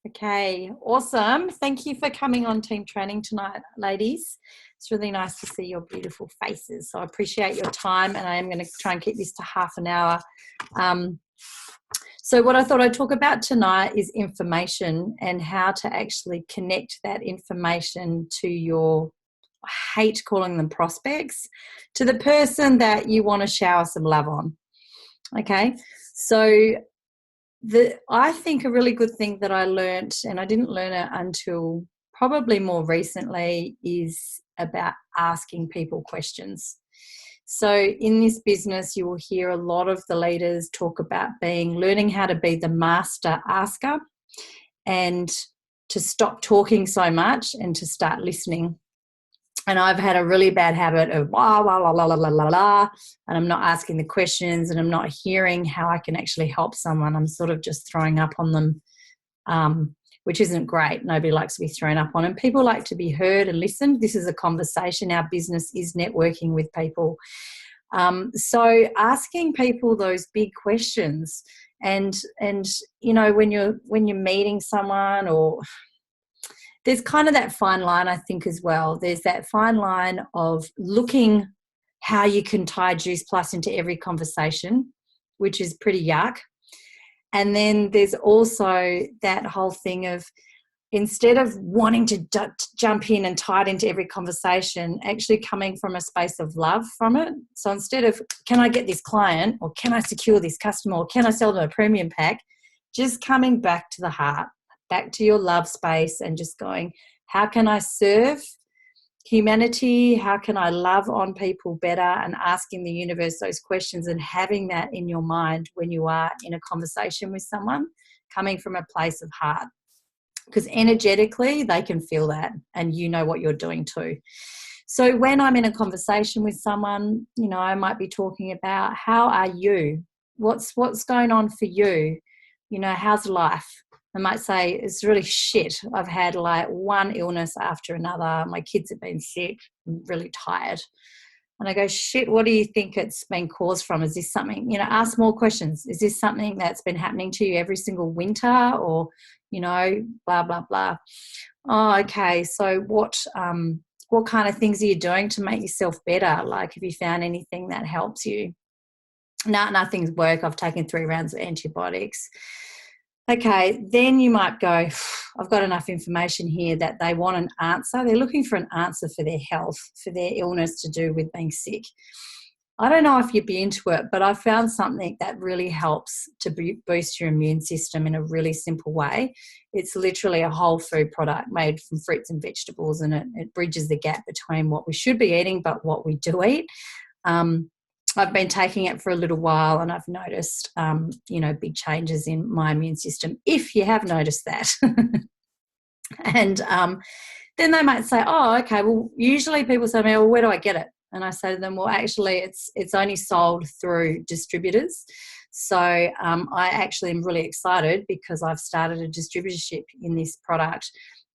Okay, awesome. Thank you for coming on team training tonight, ladies. It's really nice to see your beautiful faces. So I appreciate your time, and I am going to try and keep this to half an hour. So what I thought I'd talk about tonight is information and how to actually connect that information to your, I hate calling them prospects, to the person that you want to shower some love on. Okay, so I think a really good thing that I learned, and I didn't learn it until probably more recently, is about asking people questions. So in this business, you will hear a lot of the leaders talk about learning how to be the master asker and to stop talking so much and to start listening. And I've had a really bad habit of blah, blah, blah, blah, blah, blah, blah, and I'm not asking the questions and I'm not hearing how I can actually help someone. I'm sort of just throwing up on them, which isn't great. Nobody likes to be thrown up on. And people like to be heard and listened. This is a conversation. Our business is networking with people. So asking people those big questions and you know, when you're meeting someone, or there's kind of that fine line, I think, as well. There's that fine line of looking how you can tie Juice Plus into every conversation, which is pretty yuck. And then there's also that whole thing of, instead of wanting to jump in and tie it into every conversation, actually coming from a space of love from it. So instead of, can I get this client, or can I secure this customer, or can I sell them a premium pack, just coming back to the heart, back to your love space, and just going, how can I serve humanity? How can I love on people better? And asking the universe those questions and having that in your mind when you are in a conversation with someone, coming from a place of heart. Because energetically they can feel that, and you know what you're doing too. So when I'm in a conversation with someone, you know, I might be talking about, how are you? What's going on for you? You know, how's life? I might say, it's really shit. I've had like one illness after another. My kids have been sick. I'm really tired. And I go, shit, what do you think it's been caused from? Is this something, you know, ask more questions. Is this something that's been happening to you every single winter, or, you know, blah, blah, blah. Oh, okay. So what kind of things are you doing to make yourself better? Like, have you found anything that helps you? No, nothing's worked. I've taken 3 rounds of antibiotics. Okay, then you might go, I've got enough information here that they want an answer. They're looking for an answer for their health, for their illness to do with being sick. I don't know if you'd be into it, but I found something that really helps to boost your immune system in a really simple way. It's literally a whole food product made from fruits and vegetables, and it bridges the gap between what we should be eating but what we do eat. I've been taking it for a little while, and I've noticed, you know, big changes in my immune system, if you have noticed that. And then they might say, oh, okay, well, usually people say to me, well, where do I get it? And I say to them, well, actually, it's only sold through distributors. So I actually am really excited because I've started a distributorship in this product.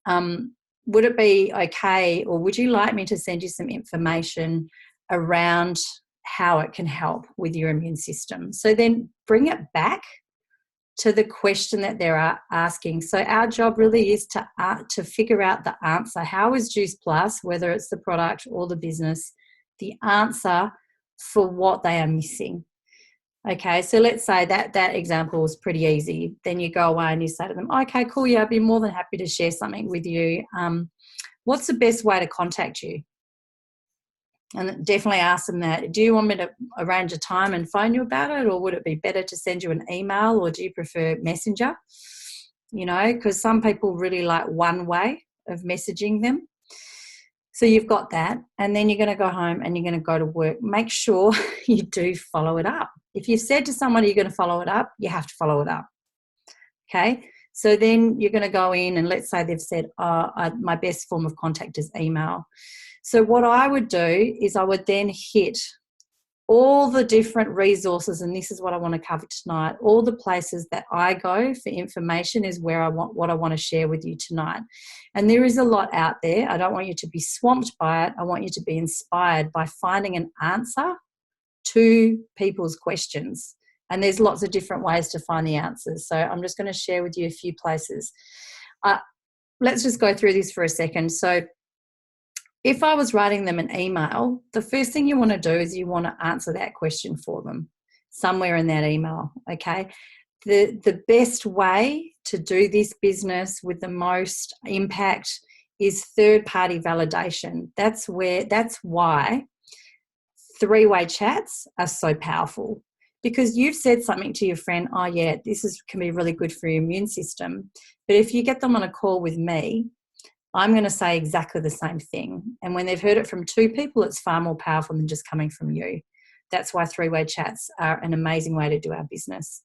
Would it be okay, or would you like me to send you some information around how it can help with your immune system? So then bring it back to the question that they're asking. So our job really is to figure out the answer. How is Juice Plus, whether it's the product or the business, the answer for what they are missing? Okay, so let's say that example was pretty easy. Then you go away and you say to them, okay, cool, yeah, I'd be more than happy to share something with you. What's the best way to contact you? And definitely ask them that. Do you want me to arrange a time and phone you about it, or would it be better to send you an email, or do you prefer Messenger? You know, because some people really like one way of messaging them. So you've got that, and then you're going to go home and you're going to go to work. Make sure you do follow it up. If you've said to somebody you're going to follow it up, you have to follow it up. Okay? So then you're going to go in, and let's say they've said, my best form of contact is email. So what I would do is I would then hit all the different resources, and this is what I want to cover tonight. All the places that I go for information is where I want to share with you tonight. And there is a lot out there. I don't want you to be swamped by it. I want you to be inspired by finding an answer to people's questions. And there's lots of different ways to find the answers. So I'm just going to share with you a few places. Let's just go through this for a second. So if I was writing them an email, the first thing you want to do is you want to answer that question for them somewhere in that email, okay? The best way to do this business with the most impact is third-party validation. That's why three-way chats are so powerful, because you've said something to your friend, oh yeah, can be really good for your immune system. But if you get them on a call with me, I'm going to say exactly the same thing. And when they've heard it from two people, it's far more powerful than just coming from you. That's why three-way chats are an amazing way to do our business.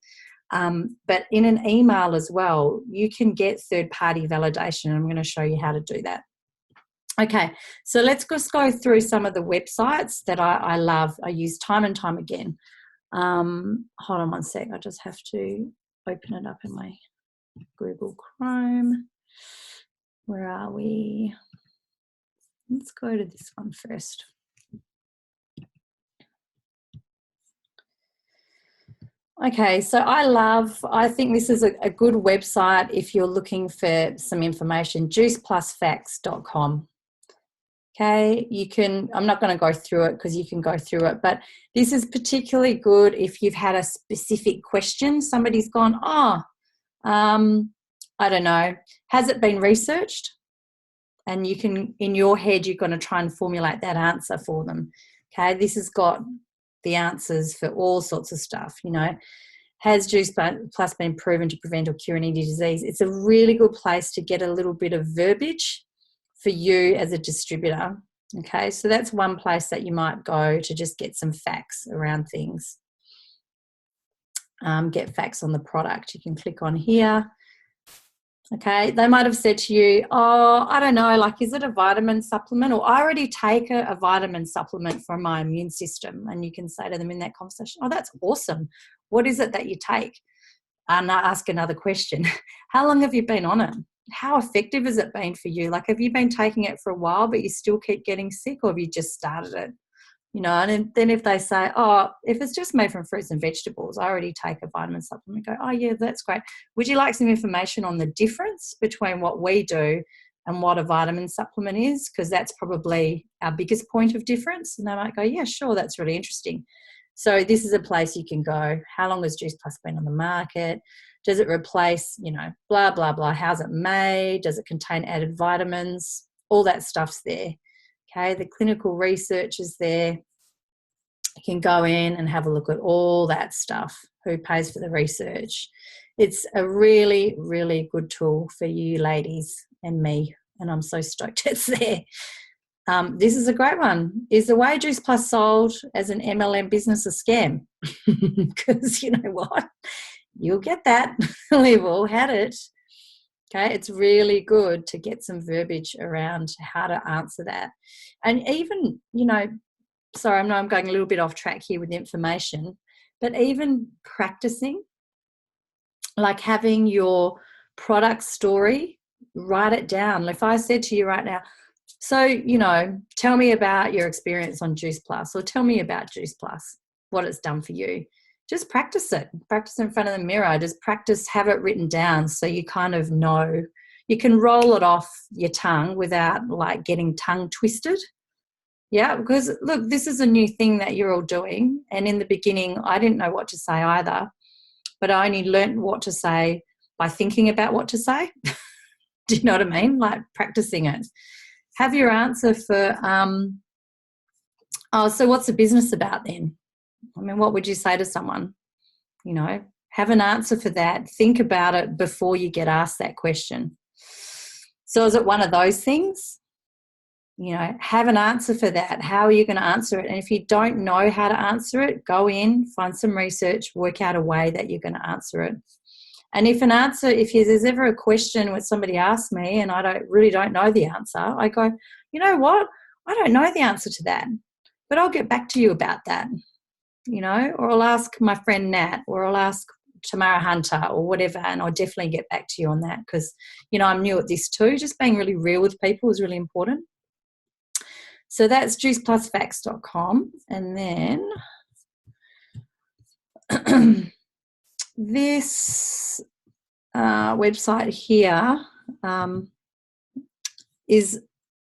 But in an email as well, you can get third-party validation. I'm going to show you how to do that. Okay, so let's just go through some of the websites that I love. I use time and time again. Hold on one sec. I just have to open it up in my Google Chrome. Where are we? Let's go to this one first. Okay, so I think this is a good website if you're looking for some information, juiceplusfacts.com. Okay, I'm not going to go through it because you can go through it, but this is particularly good if you've had a specific question. Somebody's gone, I don't know, has it been researched? And you can, in your head, you're going to try and formulate that answer for them. Okay, this has got the answers for all sorts of stuff, Has Juice Plus been proven to prevent or cure any disease? It's a really good place to get a little bit of verbiage for you as a distributor. Okay, so that's one place that you might go to just get some facts around things. Get facts on the product. You can click on here. Okay, they might have said to you, I don't know, like, is it a vitamin supplement? Or I already take a vitamin supplement for my immune system. And you can say to them in that conversation, oh, that's awesome. What is it that you take? And I ask another question. How long have you been on it? How effective has it been for you? Like, have you been taking it for a while, but you still keep getting sick, or have you just started it? And then if they say, if it's just made from fruits and vegetables, I already take a vitamin supplement, go, oh yeah, that's great. Would you like some information on the difference between what we do and what a vitamin supplement is? Because that's probably our biggest point of difference. And they might go, yeah, sure, that's really interesting. So this is a place you can go. How long has Juice Plus been on the market? Does it replace, blah, blah, blah. How's it made? Does it contain added vitamins? All that stuff's there. Okay, the clinical research is there. You can go in and have a look at all that stuff. Who pays for the research? It's a really, really good tool for you ladies and me, and I'm so stoked it's there. This is a great one. Is the way Juice Plus sold as an MLM business a scam? Because you know what? You'll get that. We've all had it. Okay, it's really good to get some verbiage around how to answer that. And even, sorry, I know I'm going a little bit off track here with information, but even practicing, like having your product story, write it down. If I said to you right now, so, tell me about your experience on Juice Plus, or tell me about Juice Plus, what it's done for you. Just practice it. Practice in front of the mirror. Just practice, have it written down so you kind of know. You can roll it off your tongue without like getting tongue twisted. Yeah, because look, this is a new thing that you're all doing. And in the beginning, I didn't know what to say either, but I only learned what to say by thinking about what to say. Do you know what I mean? Like practicing it. Have your answer for, so what's the business about then? I mean, what would you say to someone? Have an answer for that. Think about it before you get asked that question. So is it one of those things? Have an answer for that. How are you going to answer it? And if you don't know how to answer it, go in, find some research, work out a way that you're going to answer it. And if there's ever a question where somebody asks me and I really don't know the answer, I go, you know what? I don't know the answer to that, but I'll get back to you about that. Or I'll ask my friend Nat, or I'll ask Tamara Hunter or whatever, and I'll definitely get back to you on that because, I'm new at this too. Just being really real with people is really important. So that's juiceplusfacts.com. And then this website here is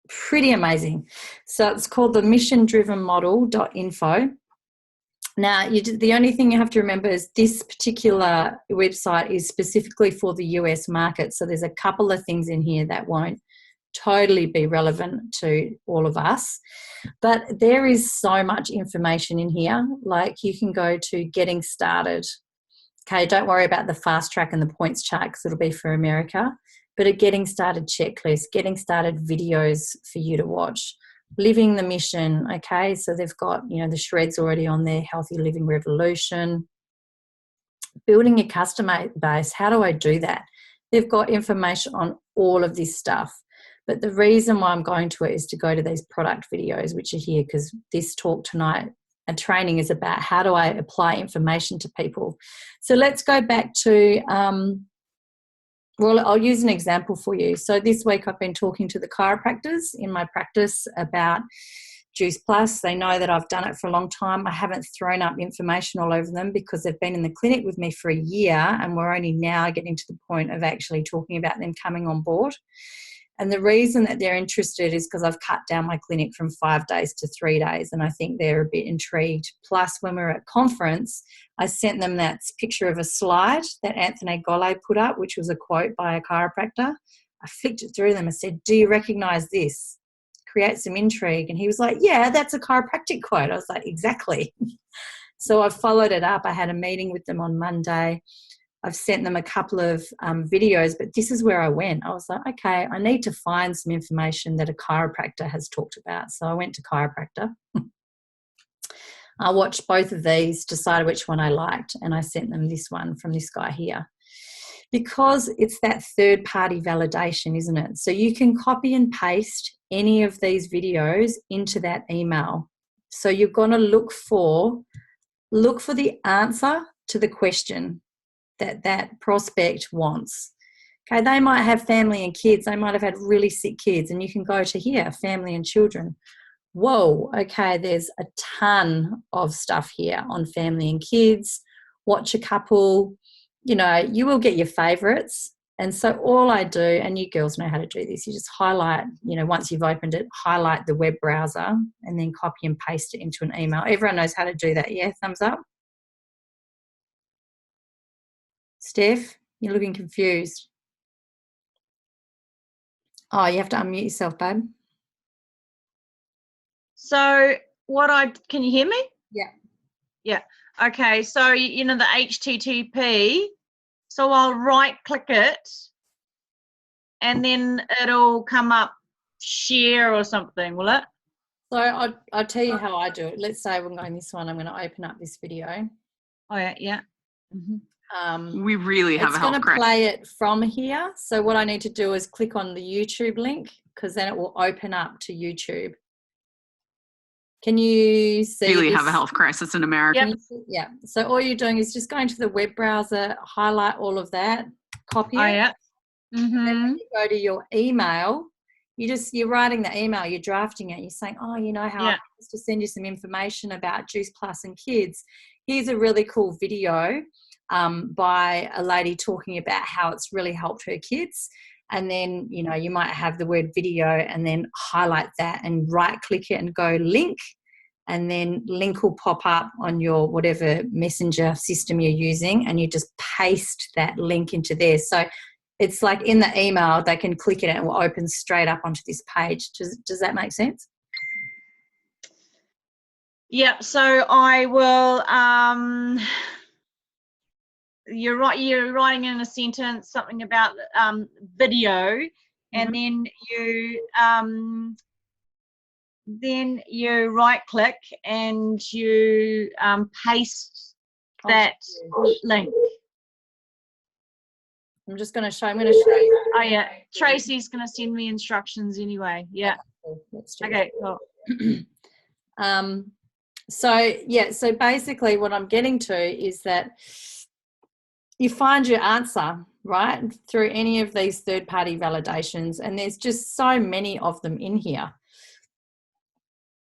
pretty amazing. So it's called the missiondrivenmodel.info. Now, the only thing you have to remember is this particular website is specifically for the US market. So there's a couple of things in here that won't totally be relevant to all of us. But there is so much information in here. Like, you can go to getting started. Okay, don't worry about the fast track and the points chart because it'll be for America. But a getting started checklist, getting started videos for you to watch. Living the mission, okay, so they've got, you know, the shreds already on there, healthy living revolution. Building a customer base, how do I do that? They've got information on all of this stuff. But the reason why I'm going to it is to go to these product videos, which are here, because this talk tonight and training is about how do I apply information to people. So let's go back to, well, I'll use an example for you. So this week I've been talking to the chiropractors in my practice about Juice Plus. They know that I've done it for a long time. I haven't thrown up information all over them because they've been in the clinic with me for a year, and we're only now getting to the point of actually talking about them coming on board. And the reason that they're interested is because I've cut down my clinic from 5 days to 3 days, and I think they're a bit intrigued. Plus, when we were at conference, I sent them that picture of a slide that Anthony Golle put up, which was a quote by a chiropractor. I flicked it through them and said, do you recognise this? Create some intrigue. And he was like, yeah, that's a chiropractic quote. I was like, exactly. So I followed it up. I had a meeting with them on Monday. I've sent them a couple of videos, but this is where I went. I was like, okay, I need to find some information that a chiropractor has talked about. So I went to chiropractor. I watched both of these, decided which one I liked, and I sent them this one from this guy here. Because it's that third-party validation, isn't it? So you can copy and paste any of these videos into that email. So you're going to look for the answer to the question that prospect wants. Okay, they might have family and kids. They might have had really sick kids, and you can go to here, family and children. Whoa, okay, there's a ton of stuff here on family and kids. Watch a couple, you know, you will get your favorites. And so all I do, and you girls know how to do this, you just highlight, you know, once you've opened it, highlight the web browser and then copy and paste it into an email. Everyone knows how to do that, yeah? Thumbs up. Steph, you're looking confused. Oh, you have to unmute yourself, babe. So can you hear me? Yeah. Yeah. Okay. So, you know, the HTTP, so I'll right click it and then it'll come up share or something, will it? So I'll tell you how I do it. Let's say we're going this one. I'm going to open up this video. Oh, yeah. Yeah. Mm-hmm. We really have a health It's going to play it from here. So what I need to do is click on the YouTube link because then it will open up to YouTube. Can you see? Really have a health crisis in America. Yep. Yeah. So all you're doing is just going to the web browser, highlight all of that, copy it. Oh, yeah. And then when you go to your email, you're writing the email, you're drafting it, you're saying, oh, you know how I used to send you some information about Juice Plus and kids. Here's a really cool video by a lady talking about how it's really helped her kids. And then, you know, you might have the word video and then highlight that and right click it and go link. And then link will pop up on your whatever messenger system you're using, and you just paste that link into there. So it's like in the email, they can click it and it will open straight up onto this page. Does that make sense? Yeah. So I will, you're writing in a sentence something about video, and then you right click and you paste that link. I'm going to show you. Oh yeah, Tracy's going to send me instructions anyway. Yeah. Let's do okay, cool. So basically what I'm getting to is that you find your answer, right, through any of these third-party validations, and there's just so many of them in here.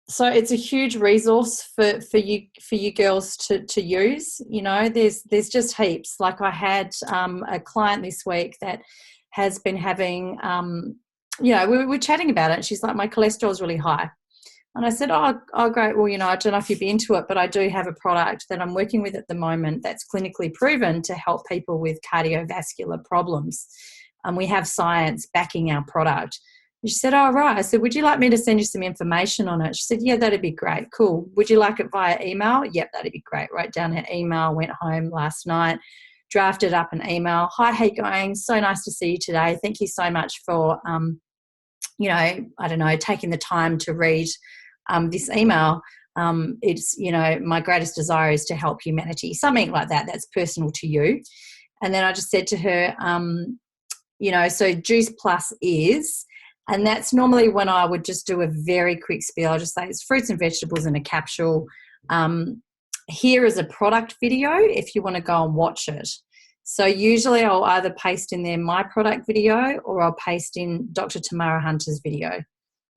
so it's a huge resource for you girls to use. You know, there's just heaps. Like I had a client this week that has been having, you know, we were chatting about it. And she's like, my cholesterol is really high. And I said, oh, great. Well, you know, I don't know if you'd be into it, but I do have a product that I'm working with at the moment that's clinically proven to help people with cardiovascular problems. We have science backing our product. And she said, oh, right. I said, would you like me to send you some information on it? She said, yeah, that'd be great. Cool. Would you like it via email? Yep, that'd be great. Wrote down her email, went home last night, drafted up an email. Hi, how you going? So nice to see you today. Thank you so much for, you know, I don't know, taking the time to read this email. It's, you know, my greatest desire is to help humanity, something like that. That's personal to you. And then I just said to her, you know, so Juice Plus is, and that's normally when I would just do a very quick spiel. I'll just say it's fruits and vegetables in a capsule. Here is a product video if you want to go and watch it. So usually I'll either paste in there my product video or I'll paste in Dr. Tamara Hunter's video.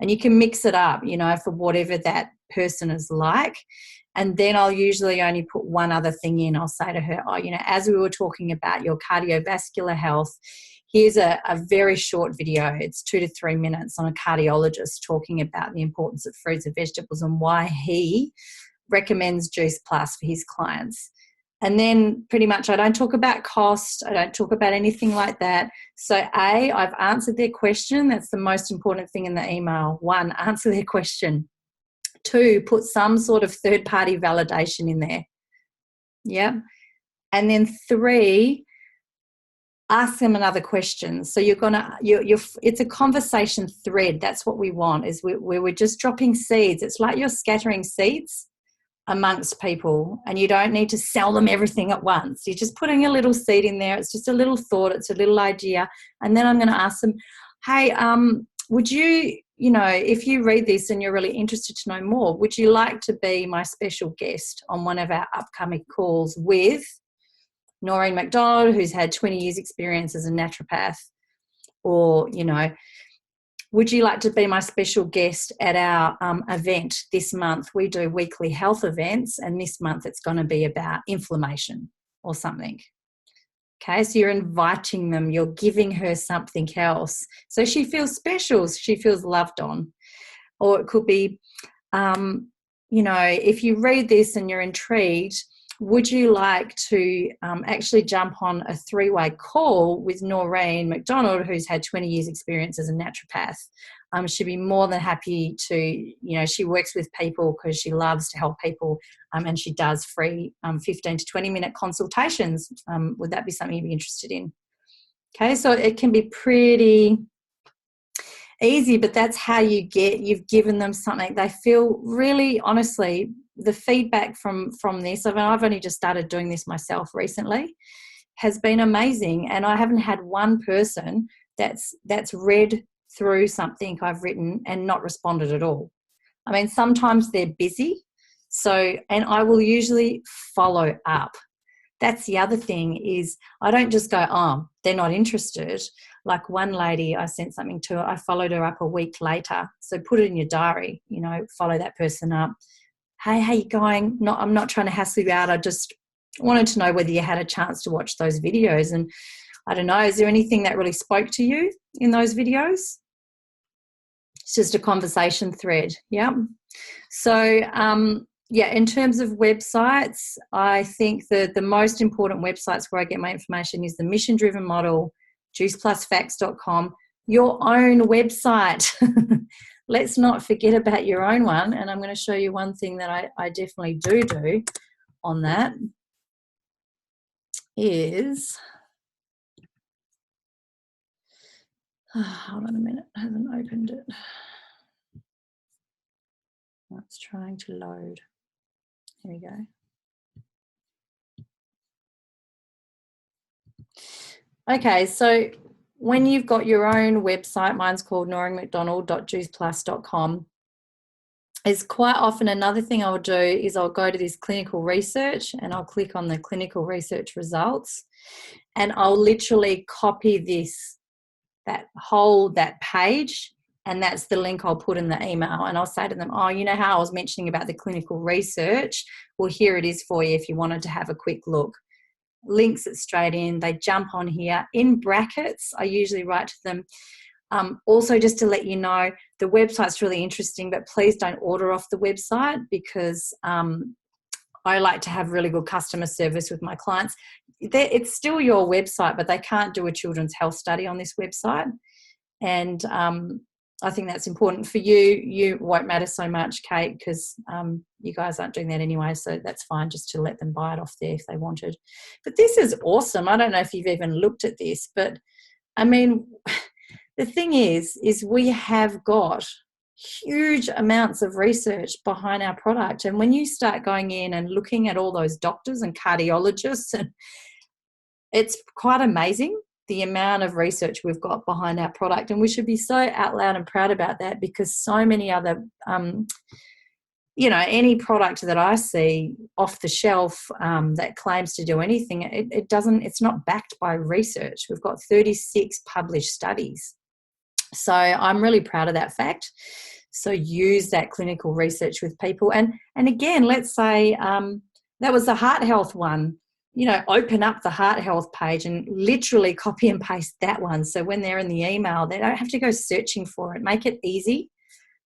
And you can mix it up, you know, for whatever that person is like. And then I'll usually only put one other thing in. I'll say to her, oh, you know, as we were talking about your cardiovascular health, here's a very short video. It's 2 to 3 minutes on a cardiologist talking about the importance of fruits and vegetables and why he recommends Juice Plus for his clients. And then pretty much I don't talk about cost. I don't talk about anything like that. So A, I've answered their question. That's the most important thing in the email. 1, answer their question. 2, put some sort of third-party validation in there. Yeah. And then 3, ask them another question. So it's a conversation thread. That's what we want, is we're just dropping seeds. It's like you're scattering seeds amongst people, and you don't need to sell them everything at once. You're just putting a little seed in there. It's just a little thought. It's a little idea. And then I'm going to ask them, hey, would you, you know, if you read this and you're really interested to know more, would you like to be my special guest on one of our upcoming calls with Noreen McDonald, who's had 20 years experience as a naturopath? Or, you know, would you like to be my special guest at our event this month? We do weekly health events, and this month it's going to be about inflammation or something. Okay, so you're inviting them, you're giving her something else. So she feels special, she feels loved on. Or it could be, you know, if you read this and you're intrigued, would you like to actually jump on a 3-way call with Noreen McDonald, who's had 20 years experience as a naturopath? She'd be more than happy to, you know, she works with people because she loves to help people, and she does free 15 to 20-minute consultations. Would that be something you'd be interested in? Okay, so it can be pretty easy, but that's how you've given them something. They feel really, honestly, the feedback from this, I mean, I've only just started doing this myself recently, has been amazing. And I haven't had one person that's read through something I've written and not responded at all. I mean, sometimes they're busy. So, and I will usually follow up. That's the other thing, is I don't just go, oh, they're not interested. Like one lady, I sent something to her, I followed her up a week later. So put it in your diary, you know, follow that person up. Hey, how you going? I'm not trying to hassle you out. I just wanted to know whether you had a chance to watch those videos. And I don't know, is there anything that really spoke to you in those videos? It's just a conversation thread. Yeah. So, yeah, in terms of websites, I think the most important websites where I get my information is the Mission Driven Model, juiceplusfacts.com, your own website. Let's not forget about your own one. And I'm going to show you one thing that I definitely do on that is, hold on a minute, I haven't opened it. It's trying to load. Here we go. Okay, so when you've got your own website, mine's called noreenmcdonald.juiceplus.com, is quite often another thing I'll do is I'll go to this clinical research and I'll click on the clinical research results, and I'll literally copy that page And that's the link I'll put in the email. And I'll say to them, oh, you know how I was mentioning about the clinical research? Well, here it is for you if you wanted to have a quick look. Links it straight in. They jump on here. In brackets, I usually write to them, also just to let you know, the website's really interesting, but please don't order off the website because I like to have really good customer service with my clients. It's still your website, but they can't do a children's health study on this website. And I think that's important for you. You won't matter so much, Kate, because you guys aren't doing that anyway, so that's fine just to let them buy it off there if they wanted. But this is awesome. I don't know if you've even looked at this, but I mean, the thing is we have got huge amounts of research behind our product. And when you start going in and looking at all those doctors and cardiologists, and it's quite amazing the amount of research we've got behind our product. And we should be so out loud and proud about that, because so many other, any product that I see off the shelf that claims to do anything, it's not backed by research. We've got 36 published studies. So I'm really proud of that fact. So use that clinical research with people. And again, let's say that was the heart health one. Open up the heart health page and literally copy and paste that one. So when they're in the email, they don't have to go searching for it. Make it easy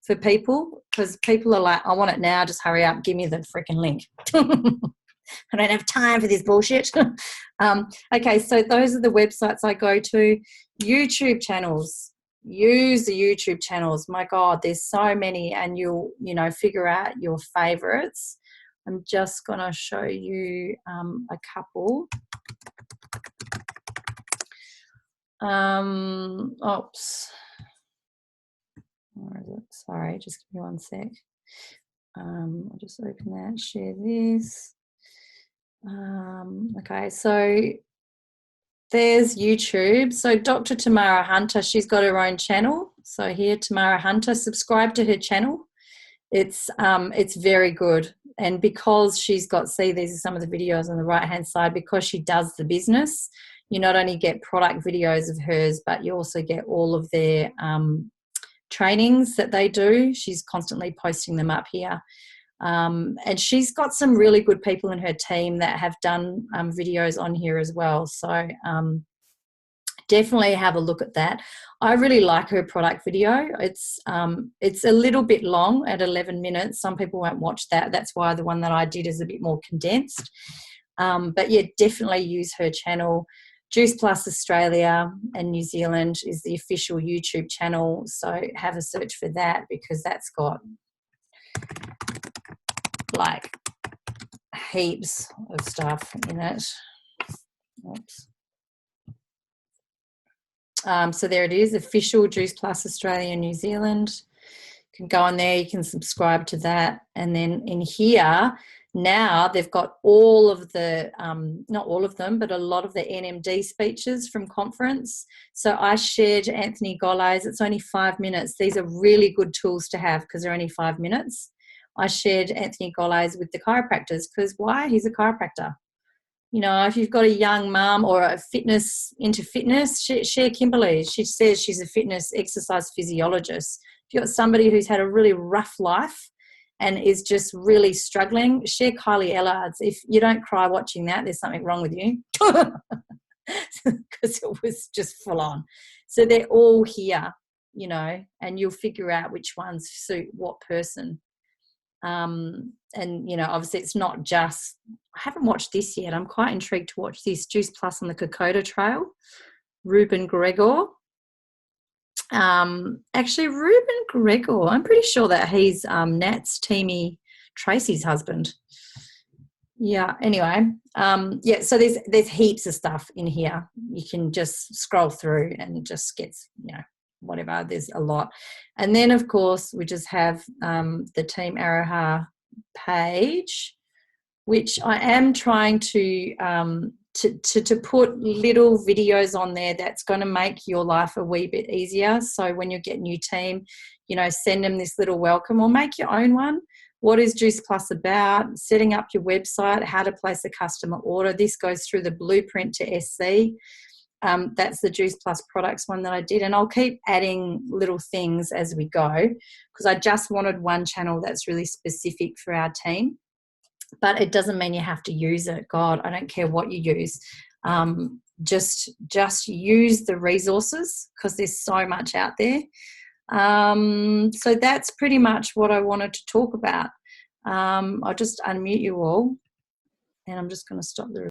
for people, because people are like, I want it now, just hurry up, give me the freaking link. I don't have time for this bullshit. Okay, so those are the websites I go to. YouTube channels. Use the YouTube channels. My God, there's so many, and you'll, figure out your favorites. I'm just going to show you a couple. Oops. Where is it? Sorry, just give me one sec. I'll just open that, share this. Okay, so there's YouTube. So Dr. Tamara Hunter, she's got her own channel. So here, Tamara Hunter, subscribe to her channel. It's very good. And because she's got, see, these are some of the videos on the right-hand side, because she does the business, you not only get product videos of hers, but you also get all of their trainings that they do. She's constantly posting them up here. And she's got some really good people in her team that have done videos on here as well. So definitely have a look at that. I really like her product video. It's a little bit long at 11 minutes. Some people won't watch that. That's why the one that I did is a bit more condensed. But yeah, definitely use her channel. Juice Plus Australia and New Zealand is the official YouTube channel. So have a search for that, because that's got like heaps of stuff in it. Oops. So there it is, official Juice Plus Australia and New Zealand. You can go on there, you can subscribe to that. And then in here, now they've got all of the, not all of them, but a lot of the NMD speeches from conference. So I shared Anthony Gollay's, it's only 5 minutes. These are really good tools to have because they're only 5 minutes. I shared Anthony Gollay's with the chiropractors because why? He's a chiropractor. If you've got a young mum or a into fitness, share Kimberly. She says she's a fitness exercise physiologist. If you've got somebody who's had a really rough life and is just really struggling, share Kylie Ellard's. If you don't cry watching that, there's something wrong with you, because it was just full on. So they're all here, and you'll figure out which ones suit what person. And obviously it's not just, I haven't watched this yet. I'm quite intrigued to watch this, Juice Plus on the Kokoda Trail, Ruben Gregor. Actually, Ruben Gregor, I'm pretty sure that he's Nat's Teamy Tracy's husband. Yeah, anyway, so there's heaps of stuff in here. You can just scroll through and just get, whatever, there's a lot. And then of course we just have the Team Aroha page, which I am trying to put little videos on there that's going to make your life a wee bit easier. So when you get a new team, send them this little welcome or make your own one. What is Juice Plus about? Setting up your website, how to place a customer order. This goes through the blueprint to SC. That's the Juice Plus products one that I did, and I'll keep adding little things as we go, because I just wanted one channel that's really specific for our team. But it doesn't mean you have to use it. God, I don't care what you use. Just use the resources, because there's so much out there. So that's pretty much what I wanted to talk about. I'll just unmute you all, and I'm just going to stop the